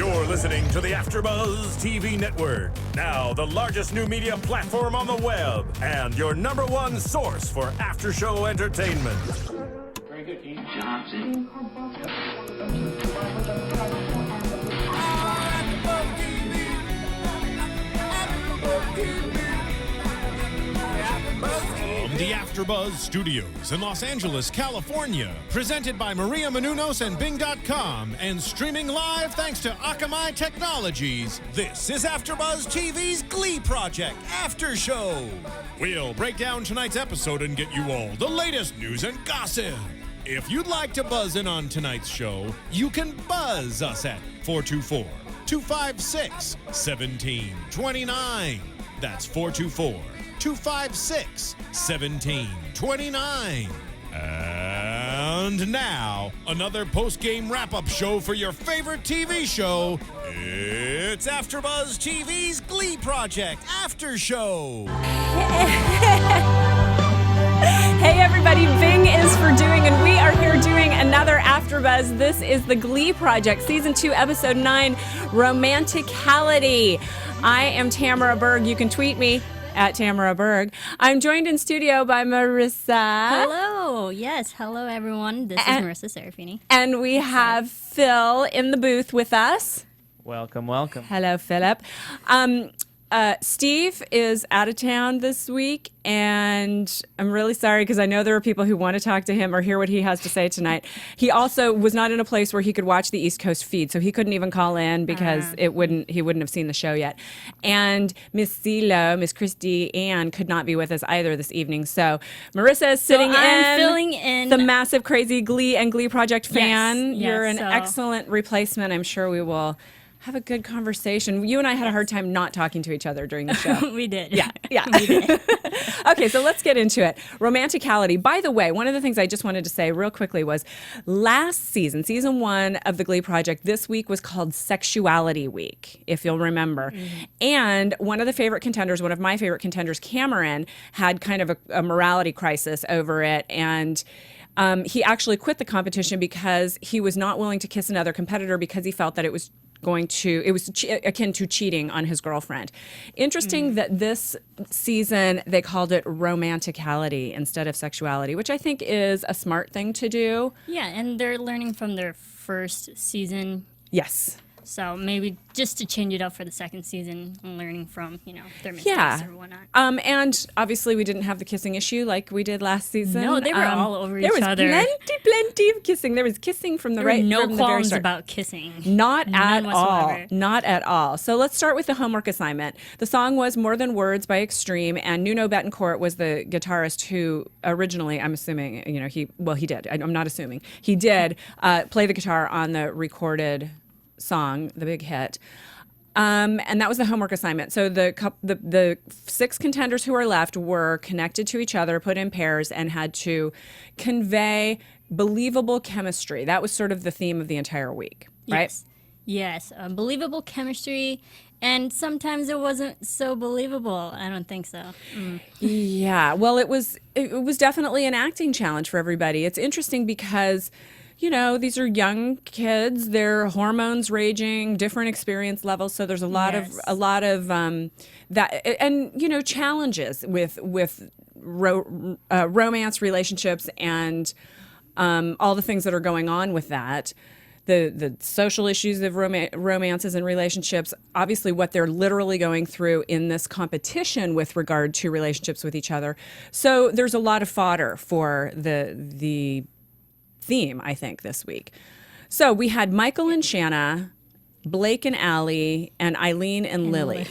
You're listening to the AFTERBUZZ TV network, now the largest new media platform on the web, and your #1 source for after-show entertainment. Very good, Keith. Johnson. From the AFTERBUZZ Studios in Los Angeles, California, presented by Maria Menounos and Bing.com, and streaming live thanks to Akamai Technologies, this is AFTERBUZZ TV's Glee Project After Show. We'll break down tonight's episode and get you all the latest news and gossip. If you'd like to buzz in on tonight's show, you can buzz us at 424-256-1729. That's 424-256-1729. And now, another post-game wrap-up show for your favorite TV show. It's AFTERBUZZ TV's Glee Project After Show. Hey everybody, Bing is for doing, and we are here doing another AfterBuzz. This is the Glee Project, Season 2, Episode 9, Romanticality. I am Tamara Berg. You can tweet me at Tamara Berg. I'm joined in studio by Marisa. Hello. Yes. Hello, everyone. This is Marisa Serafini. And we have Phil in the booth with us. Welcome, welcome. Hello, Philip. Steve is out of town this week, and I'm really sorry because I know there are people who want to talk to him or hear what he has to say tonight. He also was not in a place where he could watch the East Coast feed, so he couldn't even call in because he wouldn't have seen the show yet. And Miss CeeLo, Miss Christy Ann could not be with us either this evening. So Marissa is sitting filling in the massive, crazy Glee and Glee Project fan. Yes, You're an excellent replacement. I'm sure we will have a good conversation. You and I had a hard time not talking to each other during the show. We did. Yeah. We did. Okay, so let's get into it. Romanticality. By the way, one of the things I just wanted to say real quickly was last season, Season 1 of the Glee Project, this week was called Sexuality Week, if you'll remember. Mm-hmm. And one of my favorite contenders, Cameron, had kind of a morality crisis over it. And he actually quit the competition because he was not willing to kiss another competitor because he felt that it was akin to cheating on his girlfriend. Interesting that this season they called it romanticality instead of sexuality, which I think is a smart thing to do. Yeah, and they're learning from their first season. Yes. So maybe just to change it up for the second season and learning from, their mistakes or whatnot. And obviously we didn't have the kissing issue like we did last season. No, they were all over each other. There was plenty of kissing. There was kissing from the right. No from the very qualms start. about kissing. Not at None all. whatsoever. Not at all. So let's start with the homework assignment. The song was More Than Words by Extreme, and Nuno Betancourt was the guitarist who originally, I'm assuming, he did. I'm not assuming. He did play the guitar on the recorded song, the big hit. And that was the homework assignment. So the 6 contenders who are left were connected to each other, put in pairs, and had to convey believable chemistry. That was sort of the theme of the entire week, right? Yes. Believable chemistry, and sometimes it wasn't so believable. I don't think so. Yeah. Well, it was definitely an acting challenge for everybody. It's interesting because these are young kids, their hormones raging, different experience levels. So there's a lot of that, and challenges with romance relationships and all the things that are going on with that. The social issues of romances and relationships, obviously what they're literally going through in this competition with regard to relationships with each other. So there's a lot of fodder for the theme, I think, this week. So we had Michael and Shanna, Blake and Allie, and Eileen and Lily.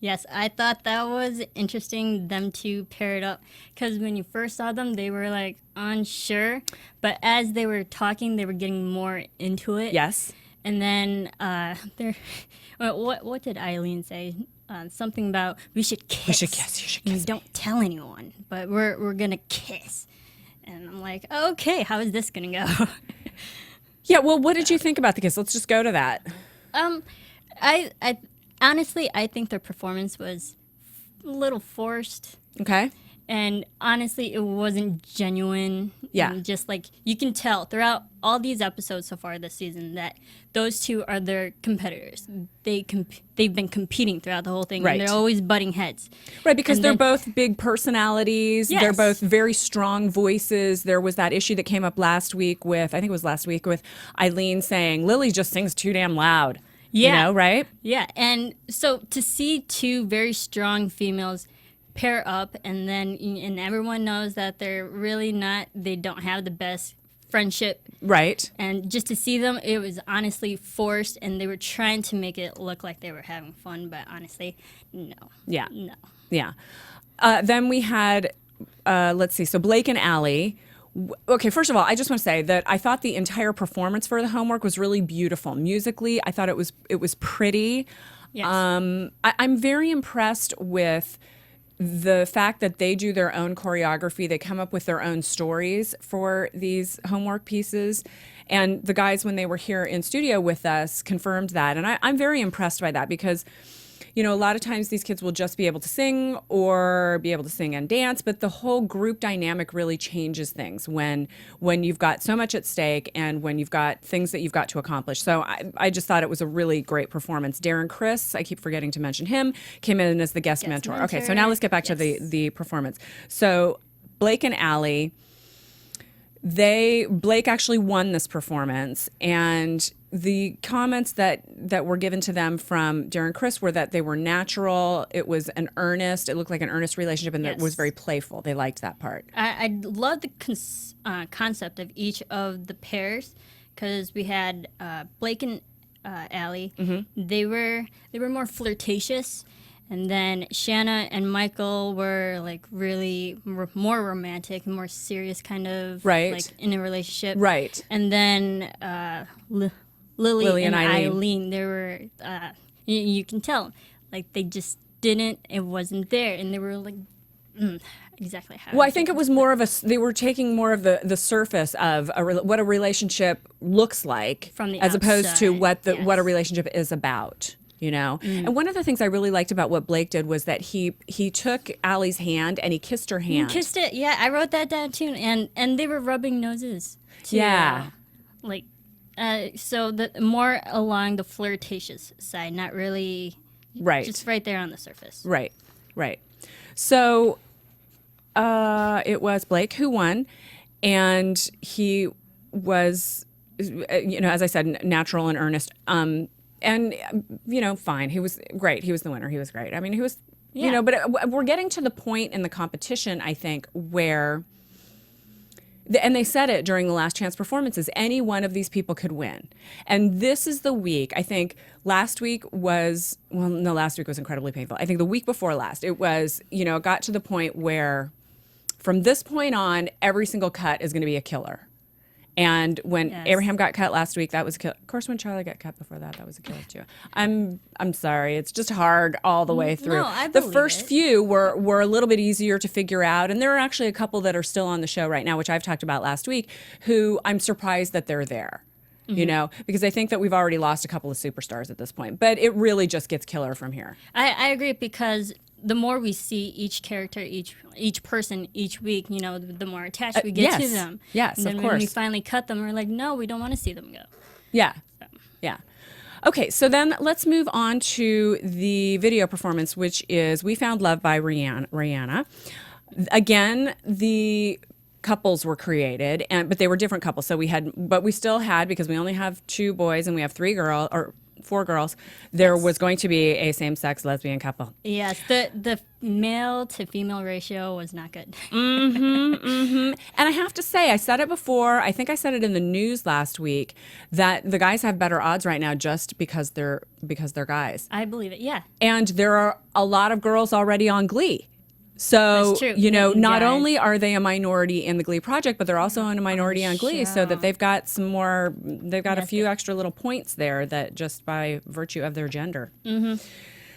Yes, I thought that was interesting, them two paired up, because when you first saw them, they were like unsure, but as they were talking, they were getting more into it. Yes. And then what did Eileen say? Something about we should kiss. We should kiss. You should kiss. Don't tell anyone, but we're gonna kiss. And I'm like, okay, how is this gonna go? Yeah, well, what did you think about the kiss? Let's just go to that. I honestly, I think their performance was a little forced. Okay. And honestly, it wasn't genuine. Yeah. And just like you can tell throughout all these episodes so far this season that those two are their competitors. They've been competing throughout the whole thing. Right. And they're always butting heads. Right, because And they're then- both big personalities. Yes. They're both very strong voices. There was that issue that came up last week with, I think it was last week, with Eileen saying, Lily just sings too damn loud. Yeah. You know, right? Yeah. And so to see two very strong females pair up and everyone knows that they're really not, they don't have the best friendship. Right. And just to see them, it was honestly forced, and they were trying to make it look like they were having fun, but honestly, no. Yeah. No. Yeah. Then we had, let's see, so Blake and Allie. Okay, first of all, I just want to say that I thought the entire performance for the homework was really beautiful. Musically, I thought it was pretty. Yes. I'm very impressed with the fact that they do their own choreography. They come up with their own stories for these homework pieces. And the guys, when they were here in studio with us, confirmed that. And I'm very impressed by that because, you know, a lot of times these kids will just be able to sing or be able to sing and dance, but the whole group dynamic really changes things when you've got so much at stake and when you've got things that you've got to accomplish. So I just thought it was a really great performance. Darren Criss, I keep forgetting to mention him, came in as the guest mentor. Okay, so now let's get back to the performance. So Blake and Allie, Blake actually won this performance, and the comments that were given to them from Darren Criss were that they were natural. It was it looked like an earnest relationship, and it was very playful. They liked that part. I love the concept of each of the pairs, because we had Blake and Allie. Mm-hmm. They were more flirtatious, and then Shanna and Michael were like really more romantic and more serious, kind of Right. like in a relationship. Right. And then Lily and Eileen, they were you can tell like they just didn't. It wasn't there, and they were like. Exactly how. Well, I think it was more of they were taking more of the surface of what a relationship looks like, From the as opposed to outside, what a yes. relationship is about. You know, and one of the things I really liked about what Blake did was that he took Allie's hand and he kissed her hand. Kissed it, yeah. I wrote that down too, and they were rubbing noses. Too. Yeah. Like, so the more along the flirtatious side, not really. Right. Just right there on the surface. Right. Right. So, it was Blake who won, and he was, you know, as I said, natural and earnest. And, you know, fine. He was great. He was the winner. He was great. I mean, he was, you know, but we're getting to the point in the competition, I think, where, and they said it during the Last Chance performances, any one of these people could win. And this is the week, I think last week was incredibly painful. I think the week before last, it was, you know, it got to the point where from this point on, every single cut is going to be a killer. And when Abraham got cut last week, that was a killer. Of course, when Charlie got cut before that, that was a killer too. I'm sorry. It's just hard all the way through. No, I the believe first it. few were a little bit easier to figure out. And there are actually a couple that are still on the show right now, which I've talked about last week, who I'm surprised that they're there. You know, because I think that we've already lost a couple of superstars at this point. But it really just gets killer from here. I agree, because the more we see each character, each person each week, you know, the more attached we get to them. Yes, and then of when we course. finally cut them, we're like, no, we don't want to see them go. Yeah. Yeah. Okay, so then let's move on to the video performance, which is We Found Love by Rihanna. Again, the couples were created, but they were different couples. So we still had, because we only have 2 boys and we have 4 girls, there was going to be a same-sex lesbian couple. Yes, the male to female ratio was not good. And I have to say, I said it before, I think I said it in the news last week, that the guys have better odds right now just because they're guys. I believe it, yeah. And there are a lot of girls already on Glee. So, That's true. you know, not Guys. only are they a minority in the Glee Project, but they're also a minority on Glee, so that they've got a few extra little points there that just by virtue of their gender.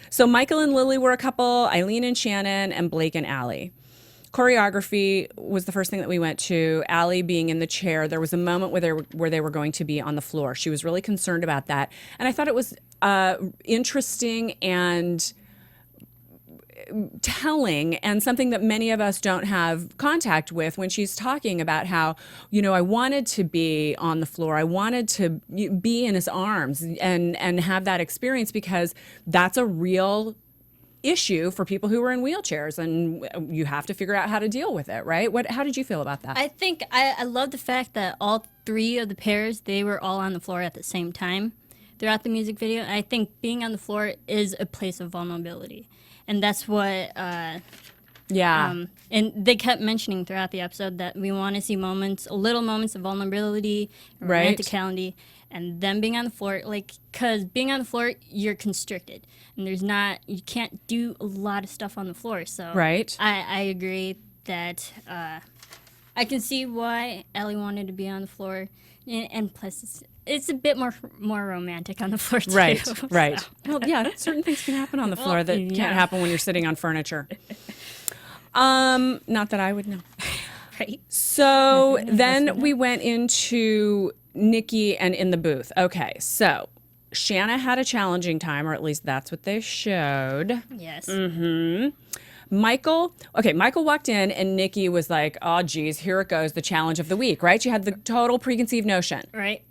So Michael and Lily were a couple, Eileen and Shannon, and Blake and Allie. Choreography was the first thing that we went to. Allie being in the chair, there was a moment where they were going to be on the floor. She was really concerned about that. And I thought it was interesting and telling and something that many of us don't have contact with when she's talking about how, I wanted to be on the floor. I wanted to be in his arms and have that experience, because that's a real issue for people who are in wheelchairs, and you have to figure out how to deal with it, right? How did you feel about that? I think I love the fact that all three of the pairs, they were all on the floor at the same time throughout the music video. I think being on the floor is a place of vulnerability. And that's what, and they kept mentioning throughout the episode that we want to see little moments of vulnerability, romanticality, and them being on the floor, because being on the floor, you're constricted. And you can't do a lot of stuff on the floor. So I agree that I can see why Ellie wanted to be on the floor. And plus, it's a bit more romantic on the floor too. Right. So. Well, yeah, certain things can happen on the floor that can't happen when you're sitting on furniture. Not that I would know. Right. So then we went into Nikki and in the booth. Okay, so Shanna had a challenging time, or at least that's what they showed. Yes. Mm-hmm. Michael walked in and Nikki was like, oh, geez, here it goes, the challenge of the week, right? She had the total preconceived notion. Right.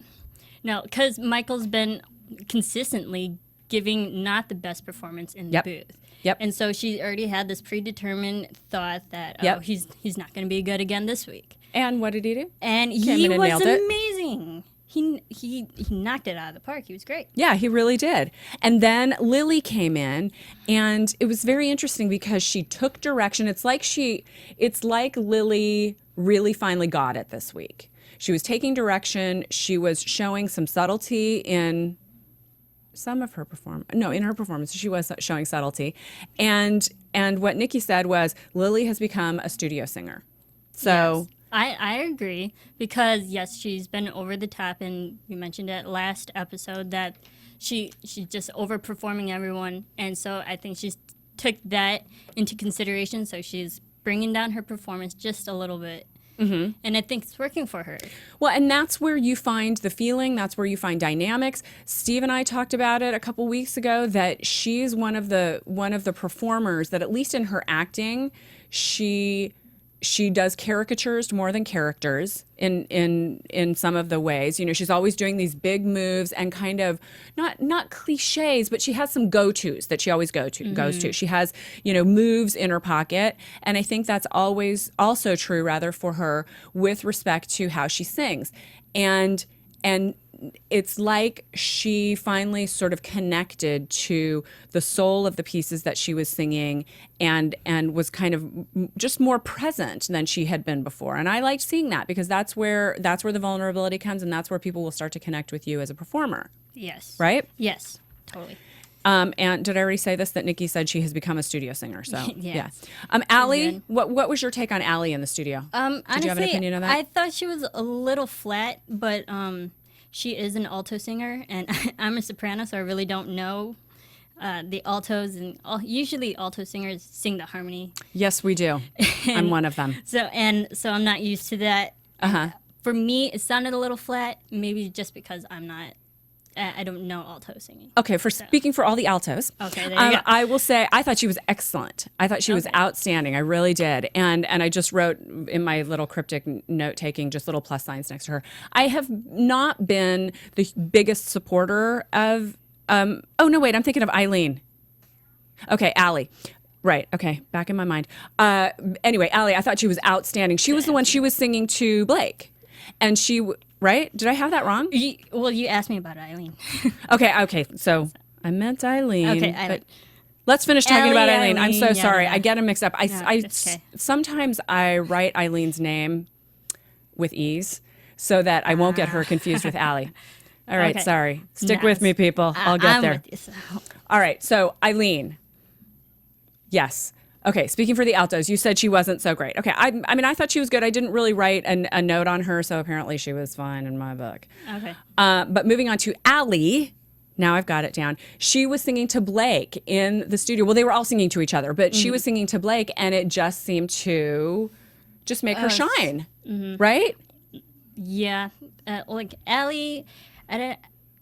No, because Michael's been consistently giving not the best performance in the booth. Yep. And so she already had this predetermined thought that, he's not going to be good again this week. And what did he do? And he was amazing. He knocked it out of the park. He was great. Yeah, he really did. And then Lily came in, and it was very interesting because she took direction. It's like Lily really finally got it this week. She was taking direction. She was showing some subtlety in some of her performance. No, in her performance, she was showing subtlety. And what Nikki said was, Lily has become a studio singer. So... Yes. I agree, because yes, she's been over the top, and we mentioned it last episode that she's just overperforming everyone, and so I think she's took that into consideration. So she's bringing down her performance just a little bit, and I think it's working for her. Well, and that's where you find the feeling. That's where you find dynamics. Steve and I talked about it a couple weeks ago that she's one of the performers that, at least in her acting, she does caricatures more than characters in some of the ways. She's always doing these big moves and kind of not cliches, but she has some go-tos that she always goes to. She has, moves in her pocket. And I think that's always also true, rather, for her with respect to how she sings. And it's like she finally sort of connected to the soul of the pieces that she was singing and was kind of just more present than she had been before. And I liked seeing that, because that's where the vulnerability comes, and that's where people will start to connect with you as a performer. Yes. Right? Yes, totally. And did I already say this, that Nikki said she has become a studio singer? So yeah. Allie, what was your take on Allie in the studio? Honestly, did you have an opinion on that? I thought she was a little flat, but she is an alto singer, and I'm a soprano, so I really don't know the altos. And usually alto singers sing the harmony. Yes, we do. I'm one of them. So I'm not used to that. For me, it sounded a little flat, maybe just because I don't know alto singing. Okay, speaking for all the altos, okay, there you go. I will say I thought she was excellent. I thought she was outstanding. I really did. And I just wrote in my little cryptic note-taking just little plus signs next to her. I have not been the biggest supporter of... oh, no, wait, I'm thinking of Eileen. Okay, Allie. Right, okay, back in my mind. Anyway, Allie, I thought she was outstanding. She was the one, she was singing to Blake. And she... Right? Did I have that wrong? You asked me about Eileen. Okay. So I meant Eileen. Okay, but let's finish talking about Eileen. I'm so sorry. Yeah. I get them mixed up. Sometimes I write Eileen's name with ease so that I won't get her confused with Allie. All right, Okay. sorry. Stick with me, people. I'll get I'm there. with you, so. All right, so Eileen. Yes. Okay, speaking for the altos, you said she wasn't so great. Okay, I mean, I thought she was good. I didn't really write a note on her, so apparently she was fine in my book. Okay. But moving on to Allie, now I've got it down. She was singing to Blake in the studio. Well, they were all singing to each other, but she was singing to Blake, and it just seemed to just make her shine, right? Yeah, Allie,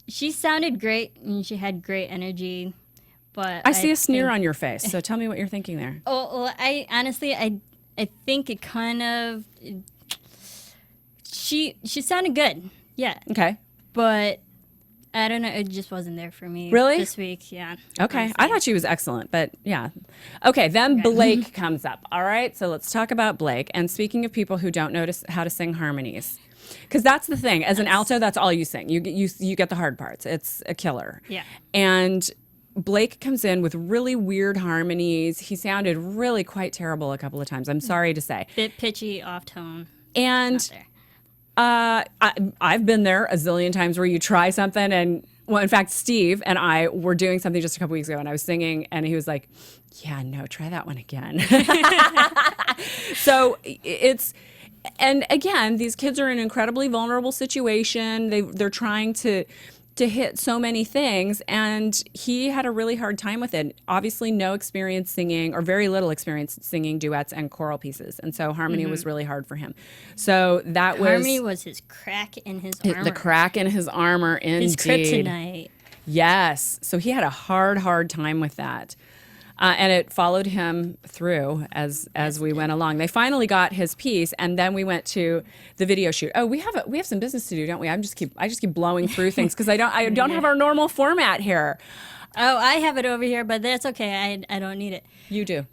she sounded great, and she had great energy. But I see a sneer think- on your face, so tell me what you're thinking there. Oh, well, I honestly, I think it kind of. She sounded good, yeah, Okay. but I don't know. It just wasn't there for me. Really? This week, yeah. Okay. honestly. I thought she was excellent, but yeah. Okay, then Blake comes up. All right, so let's talk about Blake. And speaking of people who don't notice how to sing harmonies, because that's the thing. As an alto, that's all you sing. You get the hard parts. It's a killer. Yeah. And Blake comes in with really weird harmonies. He sounded really quite terrible a couple of times. I'm sorry to say. Bit pitchy, off tone. And Not there. I've been there a zillion times where you try something and, well, in fact, Steve and I were doing something just a couple weeks ago and I was singing and he was like, yeah, no, try that one again. So and again, these kids are in an incredibly vulnerable situation. They're trying to hit so many things, and he had a really hard time with it. Obviously, no experience singing, or very little experience singing duets and choral pieces, and so harmony was really hard for him. So that Harmony was his crack in his armor. the crack in his armor, indeed. His kryptonite. Yes. So he had a hard time with that. And it followed him through as we went along. They finally got his piece, and then we went to the video shoot. Oh, we have some business to do, don't we? I just keep blowing through things because I don't have our normal format here. Oh, I have it over here, but that's okay. I don't need it. You do.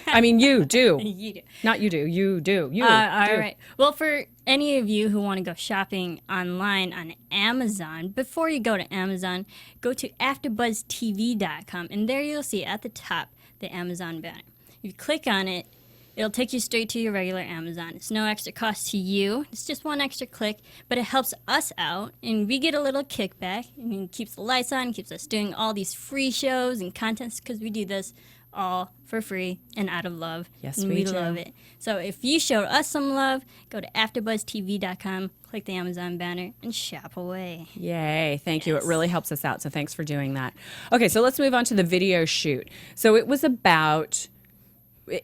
I mean, you do. You do. Not you do. You do. You All do. right. Well, for any of you who want to go shopping online on Amazon, before you go to Amazon, go to AFTERBUZZTV.com, and there you'll see at the top the Amazon banner. If you click on it, it'll take you straight to your regular Amazon. It's no extra cost to you. It's just one extra click, but it helps us out, and we get a little kickback. I mean, it keeps the lights on, keeps us doing all these free shows and contents because we do this all for free and out of love. Yes, and we we do. love it. So if you showed us some love, go to AfterBuzzTV.com, click the Amazon banner, and shop away. Yay, thank you. It really helps us out, so thanks for doing that. Okay, so let's move on to the video shoot. So it was about,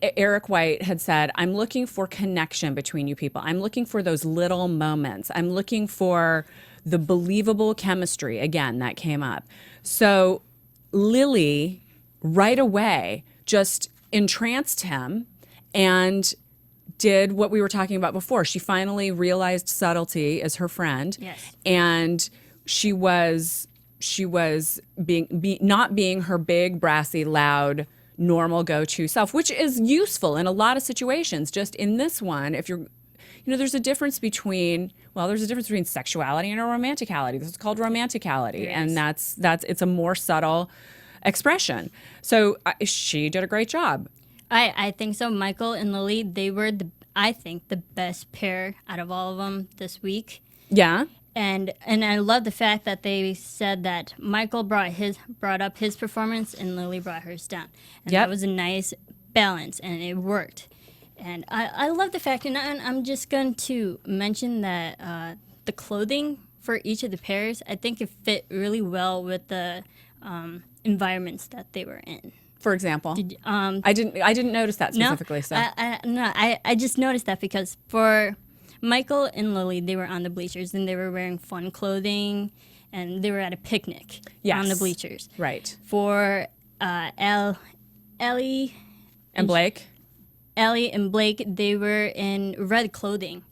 Eric White had said, I'm looking for connection between you people. I'm looking for those little moments. I'm looking for the believable chemistry. Again, that came up. So Lily, right away, just entranced him and did what we were talking about before. She finally realized subtlety as her friend. Yes. And she was not being her big, brassy, loud, normal go-to self, which is useful in a lot of situations. Just in this one, if you're, there's a difference between sexuality and a romanticality. This is called romanticality. Yes. And it's a more subtle expression. So she did a great job. I think so. Michael and Lily, they were I think the best pair out of all of them this week. Yeah. And I love the fact that they said that Michael brought up his performance and Lily brought hers down. And Yep. that was a nice balance, and it worked. And I love the fact, and I'm just going to mention that the clothing for each of the pairs, I think it fit really well with the environments that they were in. For example, I didn't notice that specifically. I just noticed that because for Michael and Lily, they were on the bleachers and they were wearing fun clothing, and they were at a picnic on the bleachers. Right. For Ellie And Blake. Ellie and Blake, they were in red clothing.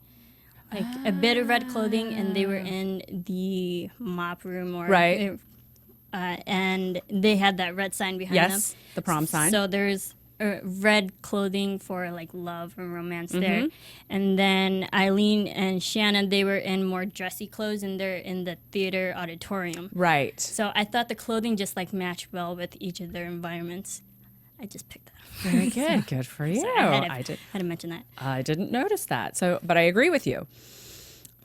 Like a bit of red clothing, and they were in the mop room Right. And they had that red sign behind them. Yes, the prom sign. So there's red clothing for like love and romance there. And then Eileen and Shannon, they were in more dressy clothes, and they're in the theater auditorium. Right. So I thought the clothing just like matched well with each of their environments. I just picked that up. Very good. Good for you. I had to mention that. I didn't notice that. But I agree with you.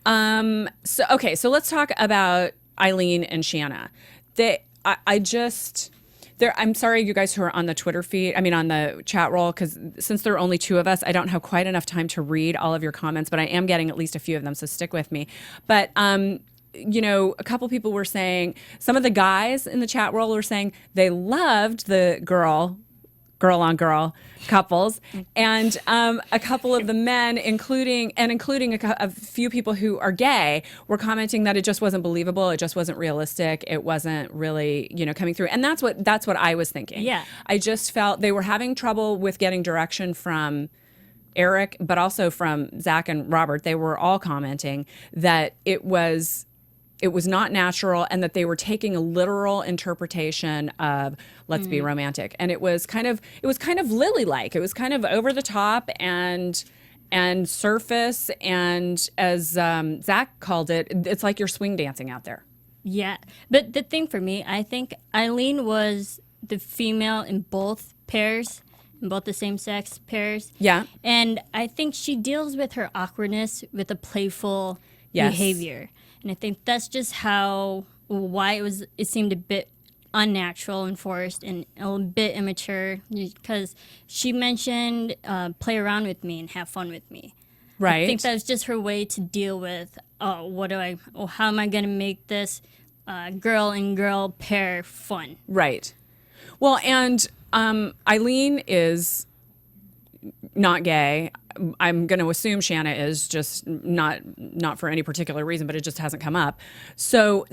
So let's talk about Eileen and Shanna. I'm sorry, you guys who are on the Twitter feed, on the chat roll, because since there are only two of us, I don't have quite enough time to read all of your comments, but I am getting at least a few of them, so stick with me. But, a couple people were saying, some of the guys in the chat roll were saying they loved the girl girl on girl couples, and a couple of the men, including a few people who are gay, were commenting that it just wasn't believable, it just wasn't realistic, it wasn't really coming through, and that's what I was thinking. Yeah, I just felt they were having trouble with getting direction from Eric, but also from Zach and Robert. They were all commenting that it was not natural, and that they were taking a literal interpretation of let's be romantic. And it was kind of Lily-like. It was kind of over the top and surface, and as Zach called it, it's like you're swing dancing out there. Yeah. But the thing for me, I think Eileen was the female in both pairs, in both the same-sex pairs. Yeah. And I think she deals with her awkwardness with a playful behavior. And I think that's just why it seemed a bit unnatural and forced and a bit immature, because she mentioned play around with me and have fun with me. Right. I think that was just her way to deal with, how am I going to make this girl and girl pair fun? Right. Well, and Eileen is not gay. I'm going to assume Shanna is, just not for any particular reason, but it just hasn't come up. So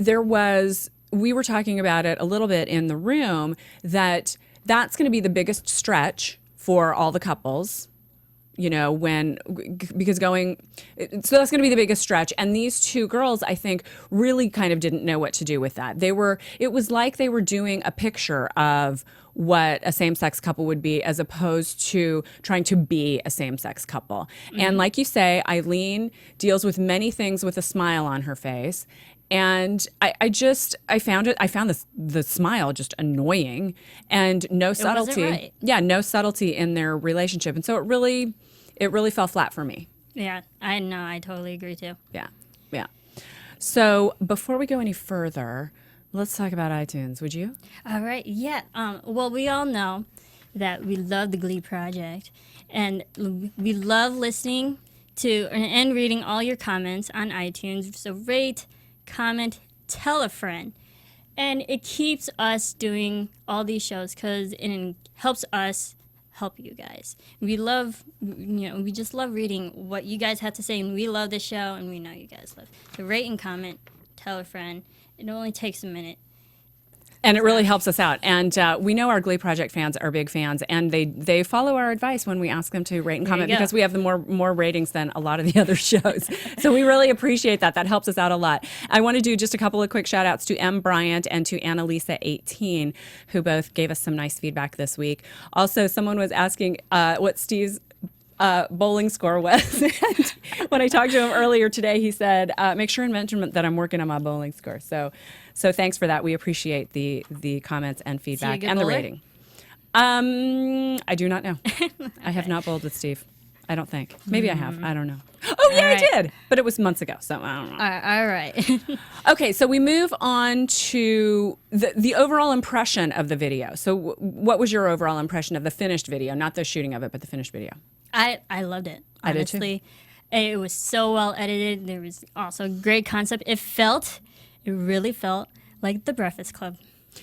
we were talking about it a little bit in the room, that's going to be the biggest stretch for all the couples, so that's going to be the biggest stretch. And these two girls, I think, really kind of didn't know what to do with that. It was like they were doing a picture of what a same-sex couple would be, as opposed to trying to be a same-sex couple. Mm-hmm. And like you say, Eileen deals with many things with a smile on her face. And I found the smile just annoying, and no subtlety. Wasn't right. Yeah, no subtlety in their relationship. And so it really fell flat for me. Yeah, I know. I totally agree too. Yeah. So before we go any further, let's talk about iTunes, would you? All right. Yeah. Well, we all know that we love the Glee Project, and we love listening to and reading all your comments on iTunes. So rate, comment, tell a friend. And it keeps us doing all these shows because it helps us help you guys. We just love reading what you guys have to say, and we love this show, and we know you guys love. So rate and comment, tell a friend. It only takes a minute. And it really helps us out. And we know our Glee Project fans are big fans, and they follow our advice when we ask them to rate and comment, because we have the more ratings than a lot of the other shows. So we really appreciate that. That helps us out a lot. I want to do just a couple of quick shout outs to M. Bryant and to Annalisa18, who both gave us some nice feedback this week. Also, someone was asking what Steve's bowling score was. And when I talked to him earlier today, he said, make sure and mention that I'm working on my bowling score. So thanks for that. We appreciate the comments and feedback and the rating. I do not know. I have not bowled with Steve. I don't think. Maybe I have. I don't know. Oh, yeah, I did. But it was months ago, so I don't know. All right. Okay, so we move on to the overall impression of the video. So what was your overall impression of the finished video? Not the shooting of it, but the finished video. I loved it, honestly. I did too. It was so well edited. There was also a great concept. It really felt like The Breakfast Club.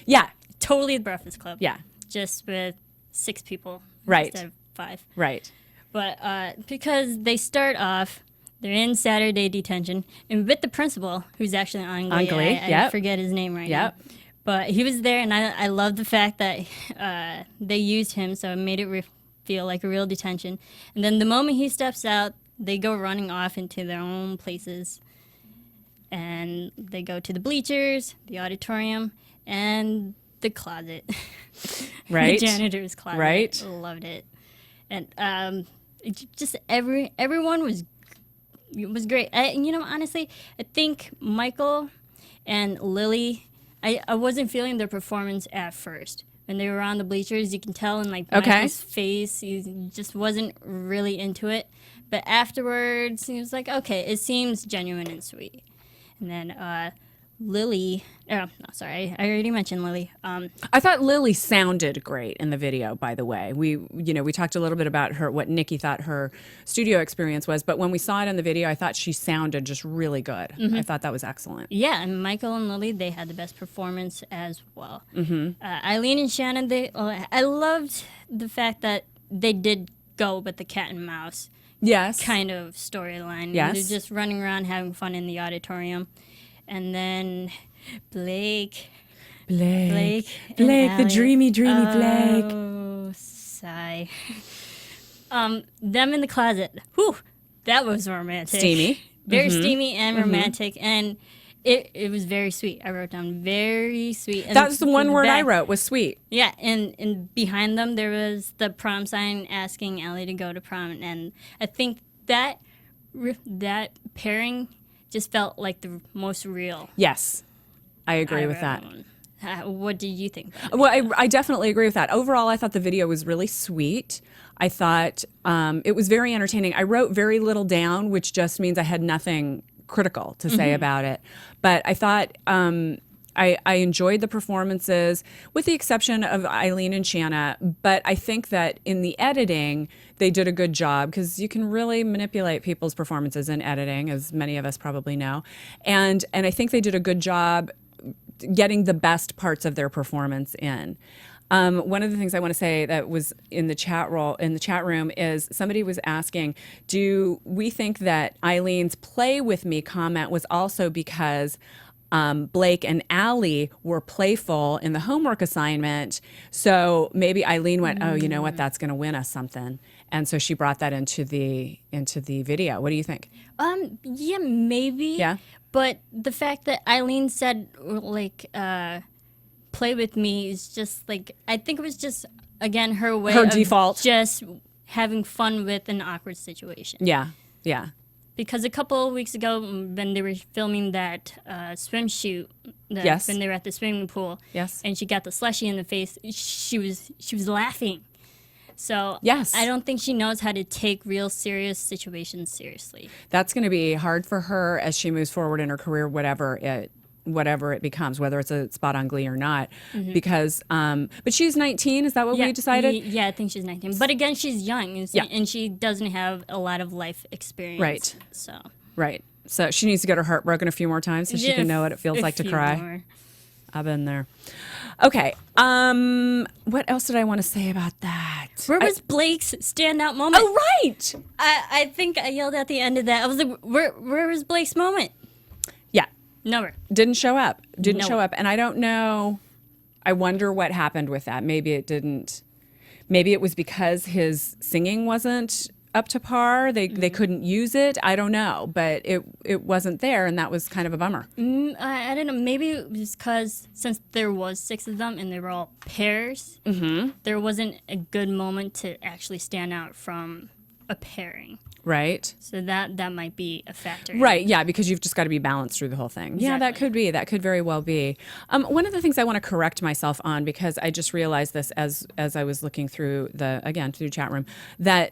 Yeah. Totally The Breakfast Club. Yeah. Just with 6 people instead of 5. Right. But because they start off, they're in Saturday detention, and with the principal, who's actually on Glee. I forget his name right now. But he was there, and I love the fact that they used him, so it made it feel like a real detention. And then the moment he steps out, they go running off into their own places. And they go to the bleachers, the auditorium, and the closet. Right. The janitor's closet. Right. Loved it. And just everyone was great. Honestly, I think Michael and Lily, I wasn't feeling their performance at first. When they were on the bleachers, you can tell in Michael's face, he just wasn't really into it. But afterwards, he was like, okay, it seems genuine and sweet. And then Lily. Oh, no, sorry. I already mentioned Lily. I thought Lily sounded great in the video, by the way. We talked a little bit about what Nikki thought her studio experience was, but when we saw it in the video, I thought she sounded just really good. I thought that was excellent. Yeah, and Michael and Lily, they had the best performance as well. Eileen and Shannon, I loved the fact that they did go with the cat and mouse Yes. kind of storyline. Yes. They're just running around having fun in the auditorium. And then Blake, Blake, and the Allie. dreamy Blake. Oh, sigh. Them in the closet. Whew, that was romantic. Steamy. Very steamy and romantic, and it was very sweet. I wrote down very sweet. And That's the one in word I back- wrote was sweet. Yeah, and behind them there was the prom sign asking Allie to go to prom, and I think that pairing just felt like the most real. Yes, I agree with that. What did you think about it? Well, I definitely agree with that. Overall, I thought the video was really sweet. I thought it was very entertaining. I wrote very little down, which just means I had nothing critical to say about it. But I thought I enjoyed the performances, with the exception of Eileen and Shanna. But I think that in the editing, they did a good job, because you can really manipulate people's performances in editing, as many of us probably know. And I think they did a good job getting the best parts of their performance in. One of the things I want to say that was in the chat room is somebody was asking, do we think that Eileen's "play with me" comment was also because Blake and Allie were playful in the homework assignment? So maybe Eileen went, "Oh, you know what? That's going to win us something," and so she brought that into the video. What do you think? Yeah, maybe. Yeah. But the fact that Eileen said, like, play with me is just, like, I think it was just, again, her way Her of default. just having fun with an awkward situation. Yeah. Because a couple of weeks ago, when they were filming that swimsuit, Yes. when they were at the swimming pool, Yes. and she got the slushie in the face, she was laughing. So Yes. I don't think she knows how to take real serious situations seriously. That's going to be hard for her as she moves forward in her career, whatever it becomes, whether it's a spot on Glee or not. Because, but she's 19. Is that what we decided? Yeah, I think she's 19. But again, she's young, and she doesn't have a lot of life experience. Right. So Right. So she needs to get her heart broken a few more times so she can know what it feels like to cry. More. I've been there. Okay. What else did I want to say about that? Where was Blake's standout moment? Oh, right. I think I yelled at the end of that. I was like, where was Blake's moment? Yeah. Nowhere. Didn't show up. No. And I don't know. I wonder what happened with that. Maybe it didn't. Maybe it was because his singing wasn't up to par. They couldn't use it. I don't know. But it wasn't there, and that was kind of a bummer. I don't know. Maybe it was because since there was 6 of them and they were all pairs, there wasn't a good moment to actually stand out from a pairing. Right. So that might be a factor. Right, yeah, because you've just got to be balanced through the whole thing. Yeah, that could be. That could very well be. One of the things I want to correct myself on, because I just realized this as I was looking through through chat room, that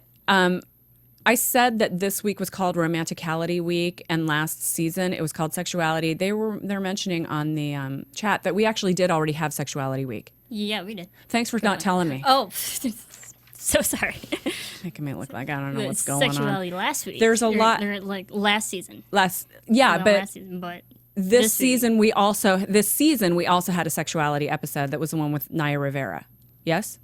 I said that this week was called Romanticality Week, and last season it was called Sexuality. They're mentioning on the chat that we actually did already have Sexuality Week. Yeah, we did. Thanks for not telling me. Oh, so sorry. Making me look like I don't know what's going Sexuality on. last week. There's a lot. Like last season. But Last season, but this season week. we also had a sexuality episode that was the one with Naya Rivera. Yes?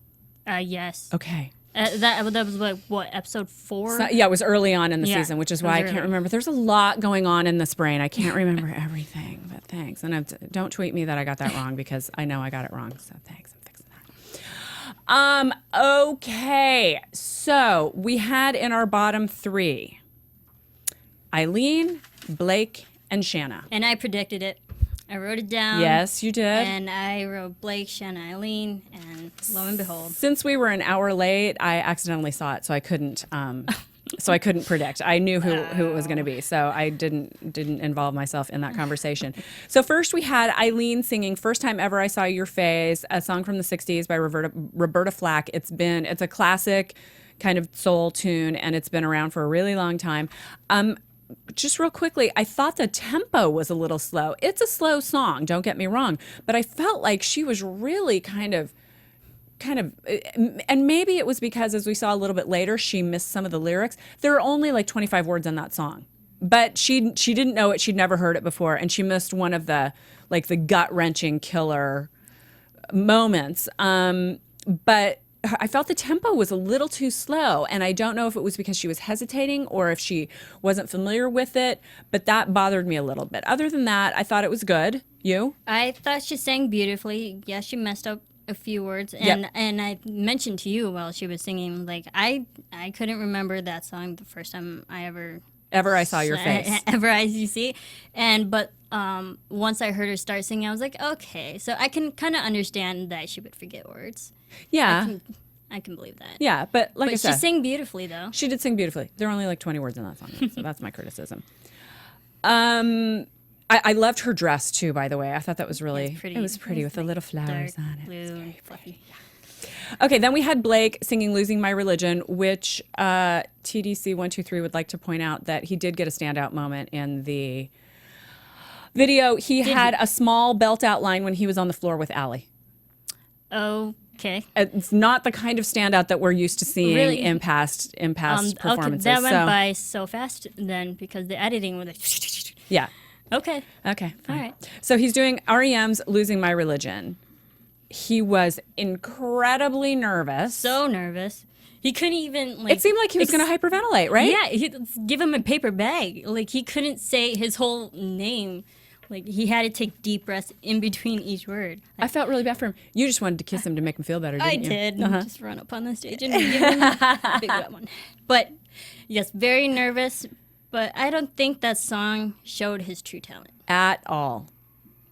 Yes. Okay. That was like what, episode 4? So, yeah, it was early on in the Yeah, season, which is it why was I can't early. remember. There's a lot going on in this brain. I can't remember everything, but thanks. And don't tweet me that I got that wrong, because I know I got it wrong. So thanks. I'm fixing that. Okay. So we had in our bottom 3 Eileen, Blake, and Shanna. And I predicted it. I wrote it down. Yes, you did. And I wrote Blake, Shanna, Eileen, and lo and behold. Since we were an hour late, I accidentally saw it, so I couldn't. So I couldn't predict. I knew who it was going to be, so I didn't involve myself in that conversation. So first we had Eileen singing "First Time Ever I Saw Your Face," a song from the '60s by Roberta Flack. It's a classic kind of soul tune, and it's been around for a really long time. just real quickly, I thought the tempo was a little slow. It's a slow song, don't get me wrong, but I felt like she was really kind of, and maybe it was because, as we saw a little bit later, she missed some of the lyrics. There are only like 25 words in that song, but she didn't know it. She'd never heard it before, and she missed one of the gut-wrenching killer moments. But I felt the tempo was a little too slow, and I don't know if it was because she was hesitating or if she wasn't familiar with it, but that bothered me a little bit. Other than that, I thought it was good. You? I thought she sang beautifully. Yeah, she messed up a few words, and I mentioned to you while she was singing, like I couldn't remember that song the first time I saw your face. Ever you see, but once I heard her start singing, I was like, okay, so I can kind of understand that she would forget words. Yeah. I can believe that. Yeah, but I said, she sang beautifully, though. She did sing beautifully. There are only like 20 words in that song, so that's my criticism. I loved her dress too, by the way. I thought that was really, it was pretty with the little flowers dark on it. blue and fluffy. Okay, then we had Blake singing Losing My Religion, which TDC123 would like to point out that he did get a standout moment in the video. He had a small belt outline when he was on the floor with Allie. Okay. It's not the kind of standout that we're used to seeing in past performances. Okay, that went by so fast then because the editing was like... Yeah. Okay. Okay. All right. So he's doing REM's Losing My Religion. He was incredibly nervous. So nervous. He couldn't even, it seemed like he was going to hyperventilate, right? Yeah, give him a paper bag. Like, he couldn't say his whole name. Like, he had to take deep breaths in between each word. I felt really bad for him. You just wanted to kiss him to make him feel better, didn't you? I did. Just run up on the stage and give him a big wet one. But, yes, very nervous. But I don't think that song showed his true talent. At all.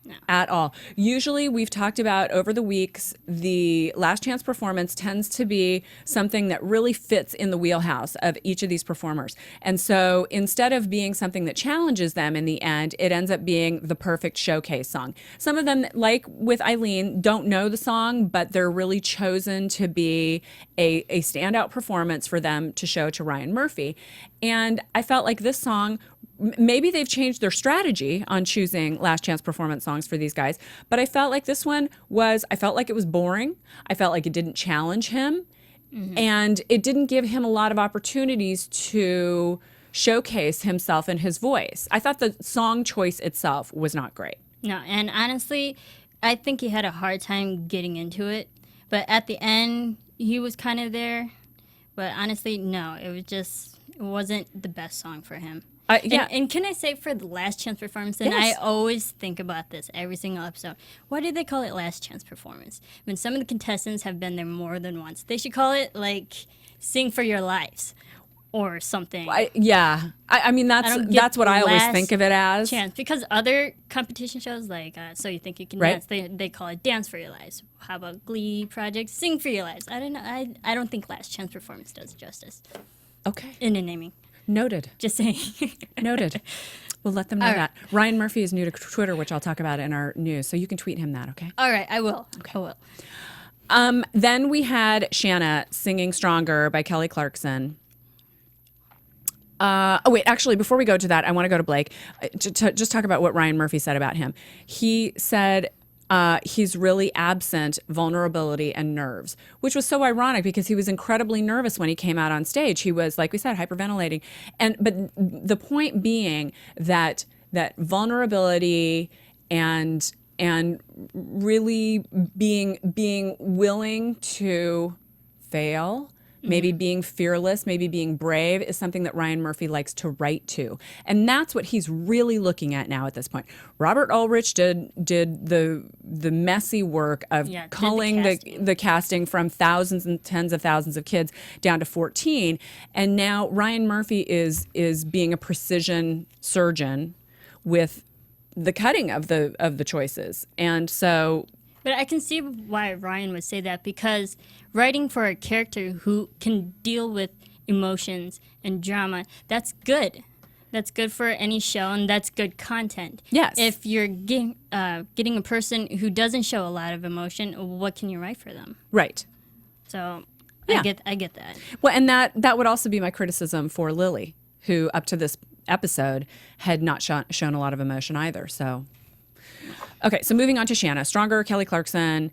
No. At all. Usually, we've talked about over the weeks, the last chance performance tends to be something that really fits in the wheelhouse of each of these performers. And so instead of being something that challenges them in the end, it ends up being the perfect showcase song. Some of them, like with Eileen, don't know the song, but they're really chosen to be a standout performance for them to show to Ryan Murphy. And I felt like this song, maybe they've changed their strategy on choosing last chance performance songs for these guys, but I felt like this one I felt like it was boring. I felt like it didn't challenge him, and it didn't give him a lot of opportunities to showcase himself and his voice. I thought the song choice itself was not great. No, and honestly, I think he had a hard time getting into it, but at the end, he was kind of there. But honestly, no, it wasn't the best song for him. Yeah. And can I say for the last chance performance, and Yes. I always think about this every single episode, why do they call it last chance performance? When some of the contestants have been there more than once, they should call it like Sing for Your Lives or something. I mean, that's what I always think of it as. Chance, because other competition shows like So You Think You Can Right. Dance, they call it Dance for Your Lives. How about Glee Project, Sing for Your Lives? I don't know. I don't think last chance performance does justice Okay. in the naming. Noted. Just saying. Noted. We'll let them know All right. that. Ryan Murphy is new to Twitter, which I'll talk about in our news, so you can tweet him that, okay? All right, I will. I will. Then we had Shanna singing Stronger by Kelly Clarkson. Actually, before we go to that, I want to go to Blake to just talk about what Ryan Murphy said about him. He said he's really absent vulnerability and nerves, which was so ironic because he was incredibly nervous when he came out on stage. He was, like we said, hyperventilating. But the point being that vulnerability and really being willing to fail, maybe being fearless, maybe being brave is something that Ryan Murphy likes to write to. And that's what he's really looking at now at this point. Robert Ulrich did the messy work of culling the casting from thousands and tens of thousands of kids down to 14. And now Ryan Murphy is being a precision surgeon with the cutting of the choices. And so... But I can see why Ryan would say that, because writing for a character who can deal with emotions and drama, that's good. That's good for any show, and that's good content. Yes. If you're getting a person who doesn't show a lot of emotion, what can you write for them? Right. So Yeah. I get that. Well, and that would also be my criticism for Lily, who up to this episode had not shown a lot of emotion either. So, okay, so moving on to Shanna. Stronger, Kelly Clarkson.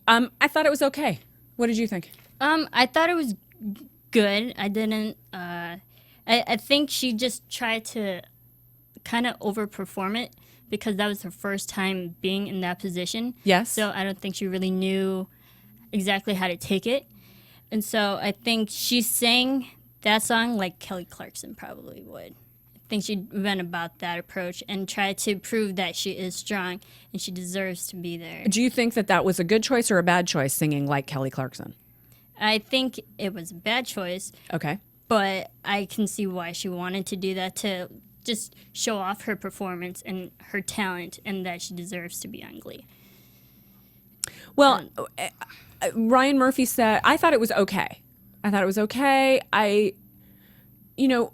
I thought it was okay. What did you think? I thought it was good. I didn't. I think she just tried to kind of overperform it because that was her first time being in that position. Yes. So I don't think she really knew exactly how to take it. And so I think she sang that song like Kelly Clarkson probably would. I think she went about that approach and tried to prove that she is strong and she deserves to be there. Do you think that was a good choice or a bad choice, singing like Kelly Clarkson? I think it was a bad choice, Okay. but I can see why she wanted to do that, to just show off her performance and her talent and that she deserves to be on Glee. Well, Ryan Murphy said, I thought it was okay.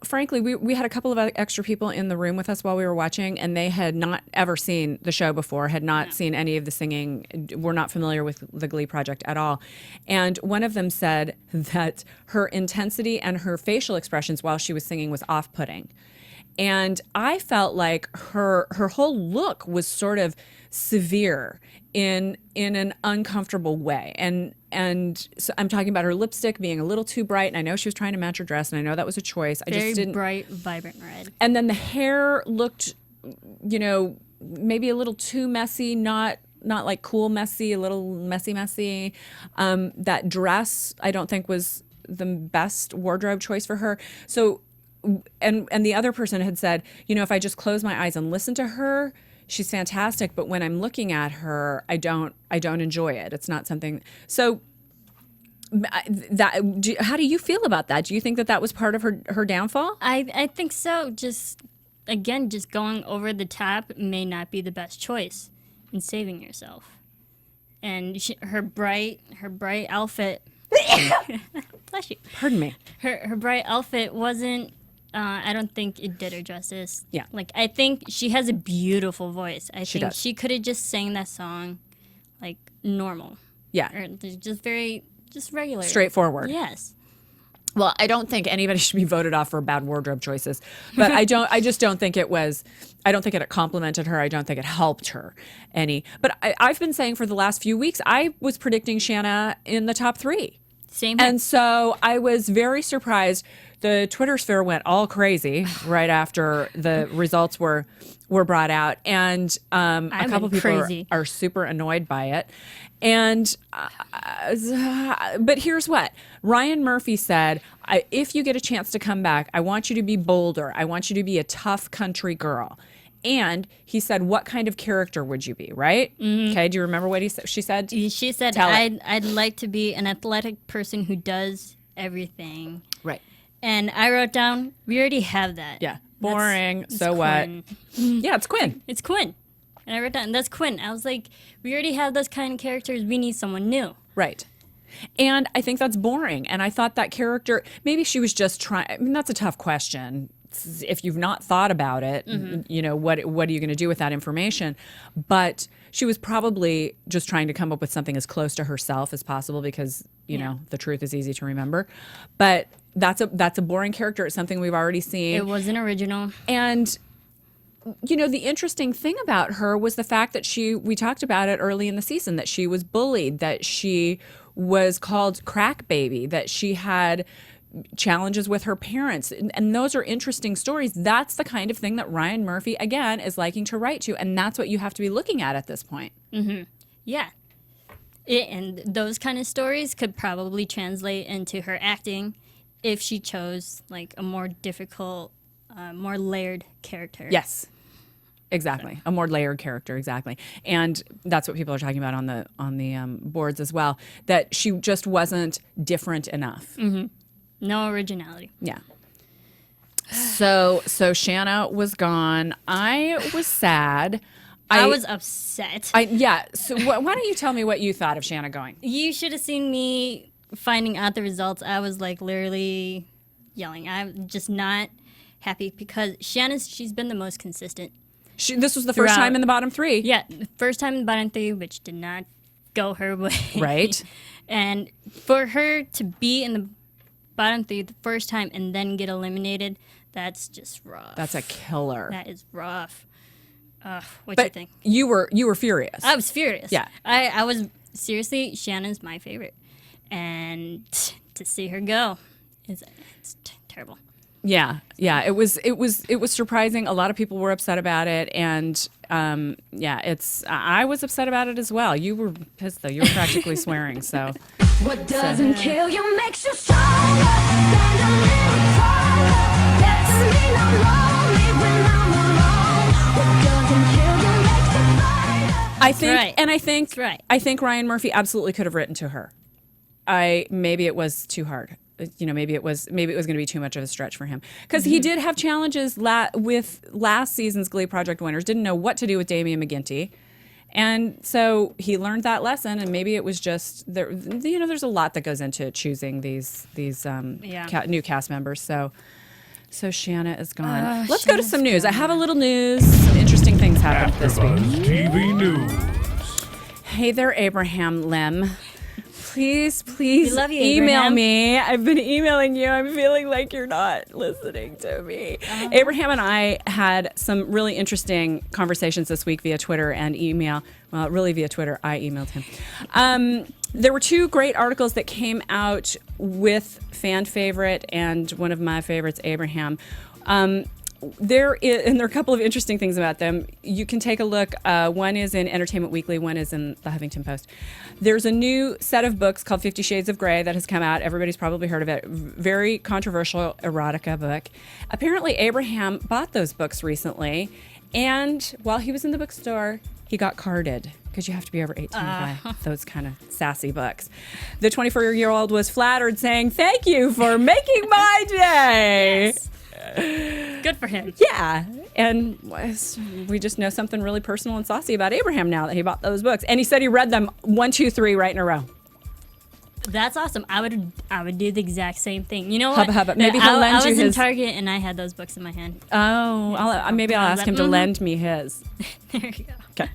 Frankly, we had a couple of extra people in the room with us while we were watching, and they had not ever seen the show before, had not seen any of the singing, were not familiar with the Glee Project at all. And one of them said that her intensity and her facial expressions while she was singing was off-putting. And I felt like her whole look was sort of severe in an uncomfortable way. And so I'm talking about her lipstick being a little too bright, and I know she was trying to match her dress, and I know that was a choice. I just didn't. Very bright, vibrant red. And then the hair looked, maybe a little too messy, not like cool messy, a little messy. That dress I don't think was the best wardrobe choice for her. So, and the other person had said, if I just close my eyes and listen to her, she's fantastic, but when I'm looking at her, I don't enjoy it. It's not something. So how do you feel about that? Do you think that was part of her downfall? I think so. Just going over the top may not be the best choice in saving yourself. And her bright outfit. Bless you. Pardon me. Her bright outfit wasn't. I don't think it did her justice. Yeah. Like, I think she has a beautiful voice. I think does. she could have just sang that song like normal. Yeah. Or just regular. Straightforward. Yes. Well, I don't think anybody should be voted off for bad wardrobe choices, but I just don't think it was. I don't think it complimented her. I don't think it helped her any. But I've been saying for the last few weeks, I was predicting Shanna in the top 3. Same here. And so I was very surprised. The Twitter sphere went all crazy right after the results were brought out, and a couple people are super annoyed by it. And but here's what Ryan Murphy said: if you get a chance to come back, I want you to be bolder. I want you to be a tough country girl. And he said, what kind of character would you be, right? Mm-hmm. Okay, do you remember what she said? She said, I'd like to be an athletic person who does everything. Right. And I wrote down, we already have that. Yeah. Boring. So what? Yeah, it's Quinn. It's Quinn. And I wrote down, that's Quinn. I was like, we already have those kind of characters. We need someone new. Right. And I think that's boring. And I thought that character, maybe she was just trying. I mean, that's a tough question. If you've not thought about it, what are you going to do with that information? But she was probably just trying to come up with something as close to herself as possible because, you know, the truth is easy to remember. But that's a boring character. It's something we've already seen. It wasn't original. And, the interesting thing about her was the fact that we talked about it early in the season, that she was bullied, that she was called crack baby, that she had challenges with her parents. And those are interesting stories. That's the kind of thing that Ryan Murphy, again, is liking to write to. And that's what you have to be looking at this point. Mm-hmm. Yeah. And those kind of stories could probably translate into her acting if she chose like a more difficult, more layered character. Yes. Exactly. A more layered character. Exactly. And that's what people are talking about on the boards as well, that she just wasn't different enough. Mm-hmm. No originality. Yeah. So Shanna was gone. I was sad. I was upset. So why don't you tell me what you thought of Shanna going? You should have seen me finding out the results. I was like literally yelling. I'm just not happy because she's been the most consistent. This was the first time in the bottom 3. Yeah, the first time in the bottom 3, which did not go her way. Right. And for her to be in the bottom 3 the first time and then get eliminated, That's just rough. That's a killer. That is rough. What do you But think? you were furious. I was furious. Yeah. I was seriously. Shannon's my favorite, and to see her go, it's terrible. Yeah. It was surprising. A lot of people were upset about it, and I was upset about it as well. You were pissed though. You were practically swearing. So What doesn't kill you makes you stronger. Stand a little taller. Get to me not lonely when I'm alone. What doesn't kill you makes you fighter. I think, right. and I think, That's right. I think Ryan Murphy absolutely could have written to her. Maybe it was too hard. Maybe it was going to be too much of a stretch for him because he did have challenges with last season's Glee Project winners. Didn't know what to do with Damian McGinty, and so he learned that lesson. And maybe it was just there. There's a lot that goes into choosing these new cast members. So Shanna is gone. Let's go to some news. I have a little news. Some interesting things happened this week. AFTERBUZZ TV News. Hey there, Abraham Lim. Please love you, email Abraham. me. I've been emailing you. I'm feeling like you're not listening to me. Abraham and I had some really interesting conversations this week via Twitter and email. Well, really via Twitter. I emailed him. There were two great articles that came out with fan favorite and one of my favorites, Abraham. There are a couple of interesting things about them. You can take a look. One is in Entertainment Weekly, one is in the Huffington Post. There's a new set of books called 50 Shades of Grey that has come out. Everybody's probably heard of it. Very controversial erotica book. Apparently, Abraham bought those books recently, and while he was in the bookstore, he got carded because you have to be over 18 to buy those kind of sassy books. The 24-year-old was flattered, saying, "Thank you for making my day." Yes. Good for him. Yeah, and we just know something really personal and saucy about Abraham now that he bought those books. And he said he read them 1, 2, 3 right in a row. That's awesome. I would do the exact same thing. You know what? Hubba. Maybe he'll lend I you was in his- Target and I had those books in my hand. Oh, maybe I'll ask him to lend me his. There you go. Okay.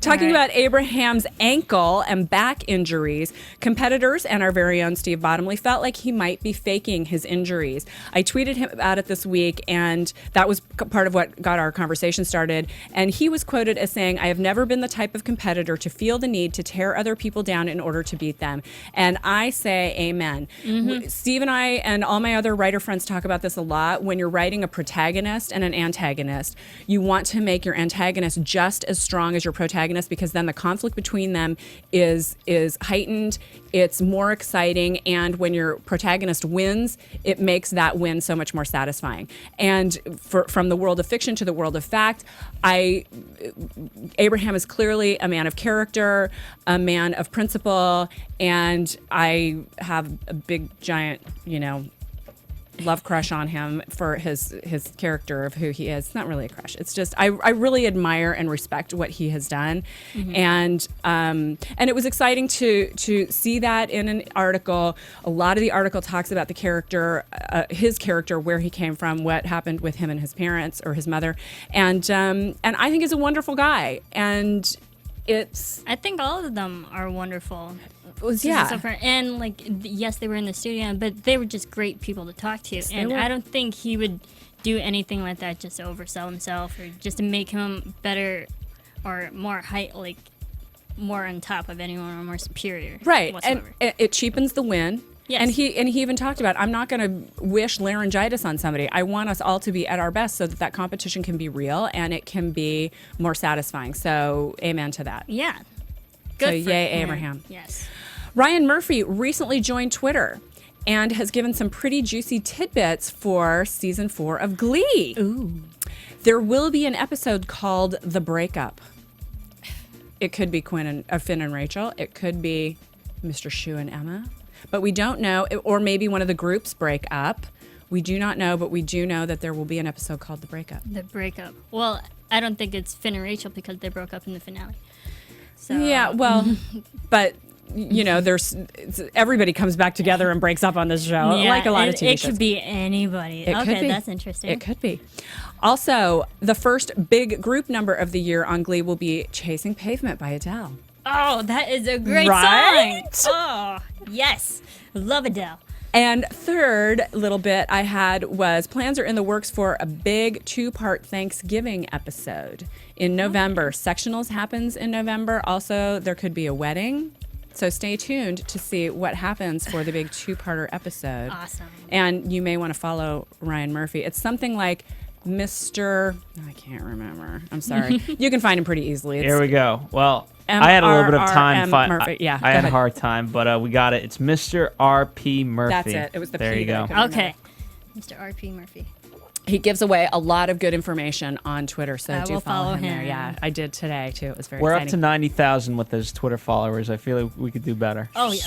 Talking about Abraham's ankle and back injuries, competitors and our very own Steve Bottomley felt like he might be faking his injuries. I tweeted him about it this week, and that was part of what got our conversation started. And he was quoted as saying, "I have never been the type of competitor to feel the need to tear other people down in order to beat them." And I say amen. Steve and I and all my other writer friends talk about this a lot. When you're writing a protagonist and an antagonist, you want to make your antagonist just as strong as your protagonist, because then the conflict between them is heightened, it's more exciting, and when your protagonist wins, it makes that win so much more satisfying. And from the world of fiction to the world of fact, Abraham is clearly a man of character, a man of principle, and I have a big giant, love crush on him for his character of who he is. It's not really a crush. It's just I really admire and respect what he has done, and it was exciting to see that in an article. A lot of the article talks about the character, his character, where he came from, what happened with him and his parents or his mother, and I think he's a wonderful guy, and I think all of them are wonderful. Yeah. So far. And yes, they were in the studio, but they were just great people to talk to. Yes, and they were. I don't think he would do anything like that just to oversell himself or just to make him better or more more on top of anyone or more superior. Right, Whatsoever. and it cheapens the win. Yes. And he even talked about, I'm not going to wish laryngitis on somebody. I want us all to be at our best so that competition can be real and it can be more satisfying. So amen to that. Yeah. So Good for yay, him. Abraham. Yes. Ryan Murphy recently joined Twitter and has given some pretty juicy tidbits for season 4 of Glee. Ooh. There will be an episode called The Breakup. It could be Finn and Rachel. It could be Mr. Schue and Emma. But we don't know, or maybe one of the groups break up. We do not know, but we do know that there will be an episode called The Breakup. The breakup. Well, I don't think it's Finn and Rachel because they broke up in the finale. So Yeah, well, but everybody comes back together and breaks up on this show, like a lot of TV It shows. could be anybody. It could be. That's interesting. It could be. Also, the first big group number of the year on Glee will be Chasing Pavement by Adele. Oh, that is a great Right? song. Oh, yes. Love Adele. And third little bit I had was plans are in the works for a big 2-part Thanksgiving episode in November. Sectionals happens in November. Also, there could be a wedding. So stay tuned to see what happens for the big 2-parter episode. Awesome. And you may want to follow Ryan Murphy. It's something like Mr. I can't remember. I'm sorry. You can find him pretty easily. Here we go. Well, I had a little bit of time. Murphy. Yeah, I had a ahead. hard time, but we got it. It's Mr. R.P. Murphy. That's it. It was the there P you that I go. couldn't Okay. Mr. R.P. Murphy. He gives away a lot of good information on Twitter, so I do will follow follow him there. him. Yeah, I did today too. It was very We're up to exciting. 90,000 with his Twitter followers. I feel like we could do better. Oh, yeah.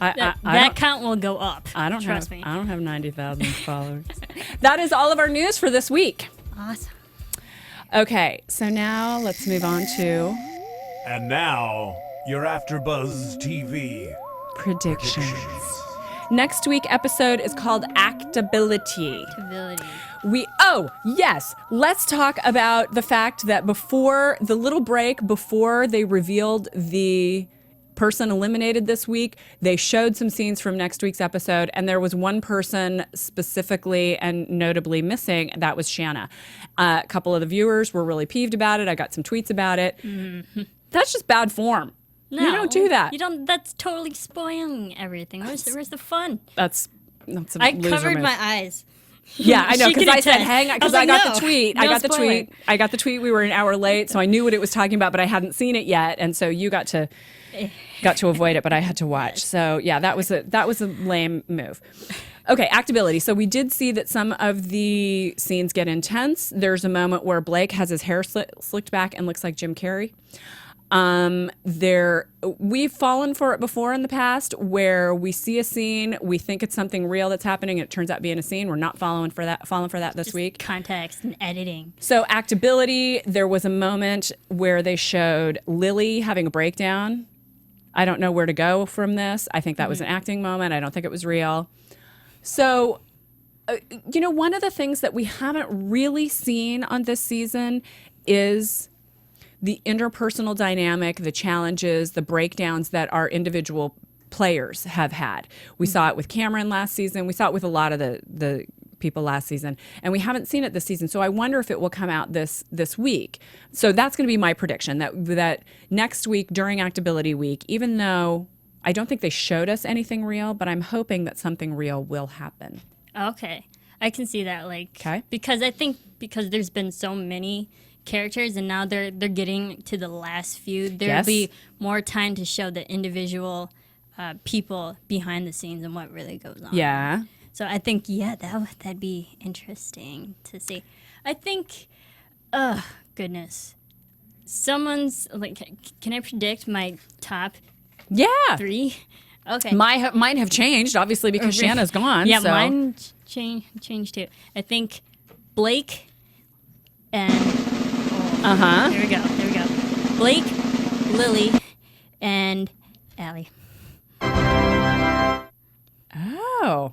I That don't- count will go up. I don't Trust have me. I don't have 90,000 followers. That is all of our news for this week. Awesome. Okay, so now let's move on to And now, your AfterBuzz TV predictions. Next week episode is called Actability. Ability. Yes, let's talk about the fact that before the little break, before they revealed the person eliminated this week, they showed some scenes from next week's episode, and there was one person specifically and notably missing. That was Shanna. A couple of the viewers were really peeved about it. I got some tweets about it. That's just bad form. No, You don't do that. You don't. That's totally spoiling everything. Where's the fun? That's a I loser covered move. my eyes. Yeah, I know, She because can I said, attest. hang on, because I I was got like, the no, tweet. no I got the spoiling. tweet. I got the tweet. We were an hour late, so I knew what it was talking about, but I hadn't seen it yet, and so you got to avoid it, but I had to watch. So yeah, that was a lame move. Okay, actability. So we did see that some of the scenes get intense. There's a moment where Blake has his hair slicked back and looks like Jim Carrey. We've fallen for it before in the past where we see a scene, we think it's something real that's happening, and it turns out being a scene. We're not falling for that this week. Context and editing. So actability, there was a moment where they showed Lily having a breakdown. I don't know where to go from this. I think that was an acting moment. I don't think it was real. So, one of the things that we haven't really seen on this season is the interpersonal dynamic, the challenges, the breakdowns that our individual players have had. We saw it with Cameron last season. We saw it with a lot of the people last season, and we haven't seen it this season. So I wonder if it will come out this week. So that's going to be my prediction that next week during Actability Week, even though I don't think they showed us anything real, but I'm hoping that something real will happen. Okay, I can see that. Okay. Because I think because there's been so many characters and now they're getting to the last few, there'll Yes. be more time to show the individual people behind the scenes and what really goes on. Yeah. So I think that'd be interesting to see. I think, goodness, someone's like, can I predict my top Yeah. 3? Okay. Mine have changed, obviously, because Shanna's gone. Yeah, so. mine changed too. I think Blake and There we go. Blake, Lily, and Allie. Oh.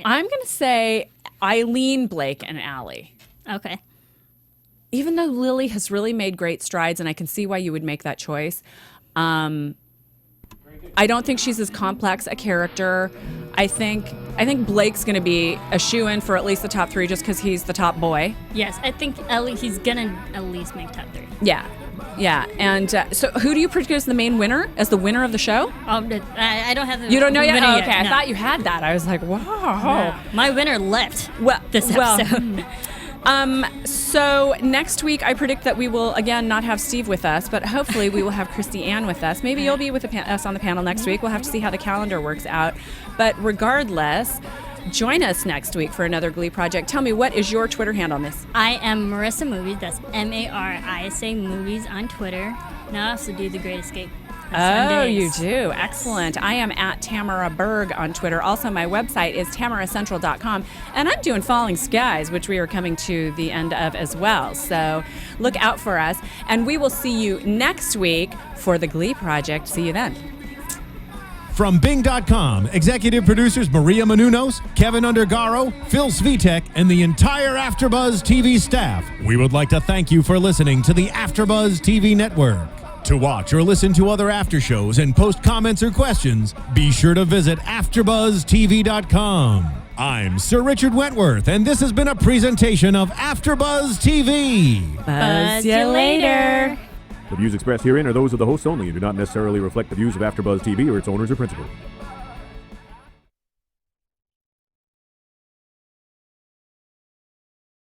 I'm going to say Eileen, Blake, and Allie. Okay. Even though Lily has really made great strides, and I can see why you would make that choice, I don't think she's as complex a character. I think Blake's going to be a shoo-in for at least the top 3 just because he's the top boy. Yes, I think he's gonna at least make top 3. Yeah. Yeah. And so who do you predict as the main winner, as the winner of the show? I don't have the You don't know yet? winner Oh, okay. I no. thought you had that. I was like, whoa. No. My winner left this well, episode. So next week, I predict that we will, again, not have Steve with us, but hopefully we will have Christy Ann with us. Maybe you'll be with us on the panel next week. We'll have to see how the calendar works out. But regardless, join us next week for another Glee Project. Tell me, what is your Twitter handle on this? I am Marisa Movies. That's Marisa Movies on Twitter. And I also do The Great Escape. on Oh, you Sundays. do. Excellent. I am at Tamara Berg on Twitter. Also, my website is tamaracentral.com. And I'm doing Falling Skies, which we are coming to the end of as well. So look out for us. And we will see you next week for the Glee Project. See you then. From Bing.com, executive producers Maria Menounos, Kevin Undergaro, Phil Svitek, and the entire AfterBuzz TV staff, we would like to thank you for listening to the AfterBuzz TV network. To watch or listen to other after shows and post comments or questions, be sure to visit AFTERBUZZTV.com. I'm Sir Richard Wentworth, and this has been a presentation of AFTERBUZZ TV. Buzz you later. The views expressed herein are those of the hosts only and do not necessarily reflect the views of AfterBuzz TV or its owners or principals.